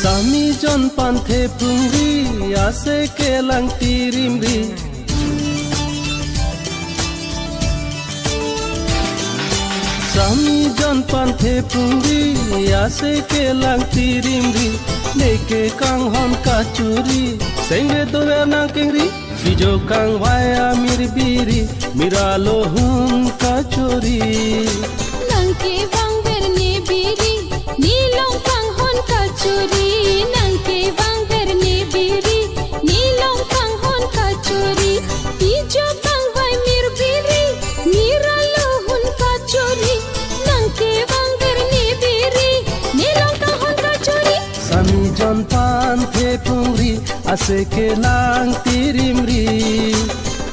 Sami jon panthe pungri ase kelang tirimri Sami jon panthe pungri ase kelang tirimri leke kang hon kachuri sengre doya na kengri bijo kang vaya mirbiri miralo hun kachuri nangke bang berne biri nilong kang hon kachuri nangke bang berne biri nilong kang hon kachuri bijo kang vai mirbiri miralo hun kachuri nangke bang berne biri nilong kang hon kachuri Sami jon panthe pungri ase kelang tirimri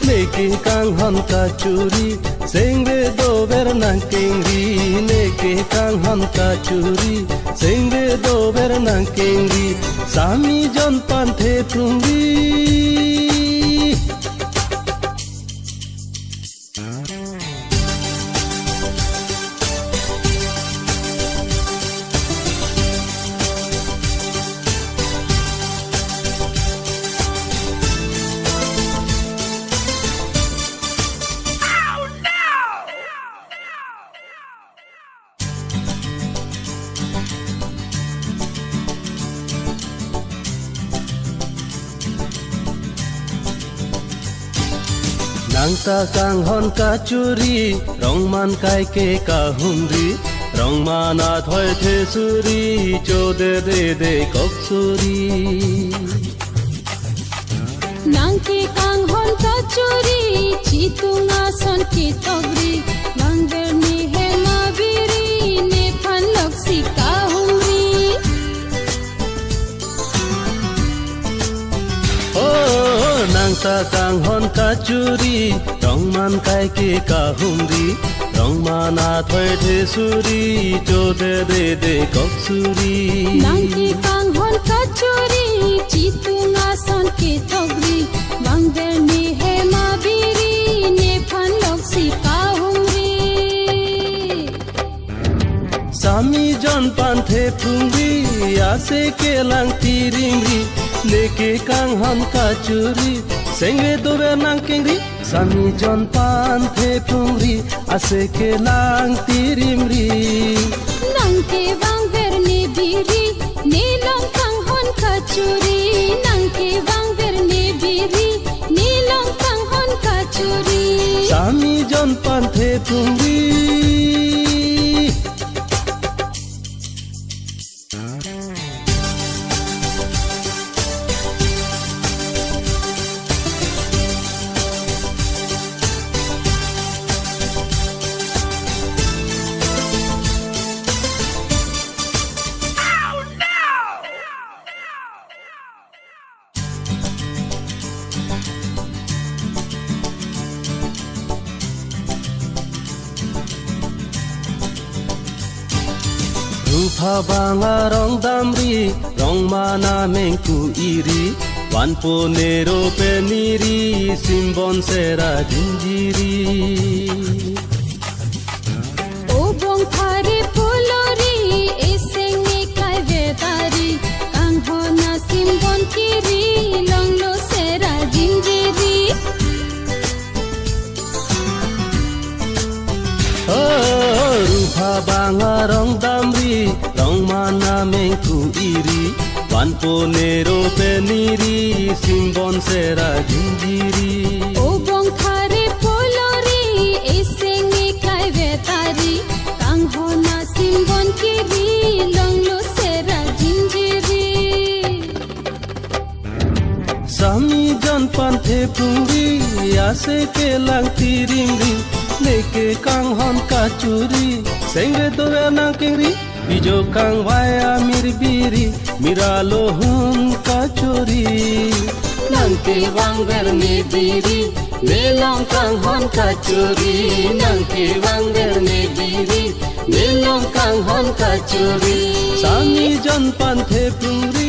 leke kang hon kachuri sengre dober nang kengri leke kang hon kachuri sengre dober nang kengri Sami jon panthe pungri Nangta kang hon kachuri rong man kai ke kahumri rong mana thoi the suri chode de koksuri nangke kang hon kachuri chitunga son ki togri mangber ni hema biri ne phan loksi kahumri Nangta kang hon kachuri rong man kai ke kahumri rong mana thoi the suri chode de koksuri nangke kang hon kachuri chitunga son ki togri mangber ni hema biri ne phan loksi kahumri Sami jon panthe pungri ase kelang tirimri leke kang hon kachuri sengre dobe nang kengri Sami jon panthe pungri ase kelang tirimri nangke bang berne biri nilong kang hon kachuri nangke bang berne biri nilong kang hon kachuri Sami jon panthe pungri Rupa banga rong damri rong mana mengku iri wanpo nero peniri simbon sera jinjiri obong thare polori esenge kai vetari kang hona simbon kiri longlo sera jinjiri Rupa banga rong damri rong mana mengku iri wanpo nero peniri simbon sera jinjiri obong thare polori esenge kai vetari kang hona simbon kiri longlo sera jinjiri Sami jon panthe pungri ase kelang tirimri leke kang hon kachuri sengre dobe nang kengri bijo kang vaya mirbiri miralo hun kachuri nangke bang berne biri nilong kang hon kachuri nangke bang berne biri nilong kang hon kachuri Sami jon panthe pungri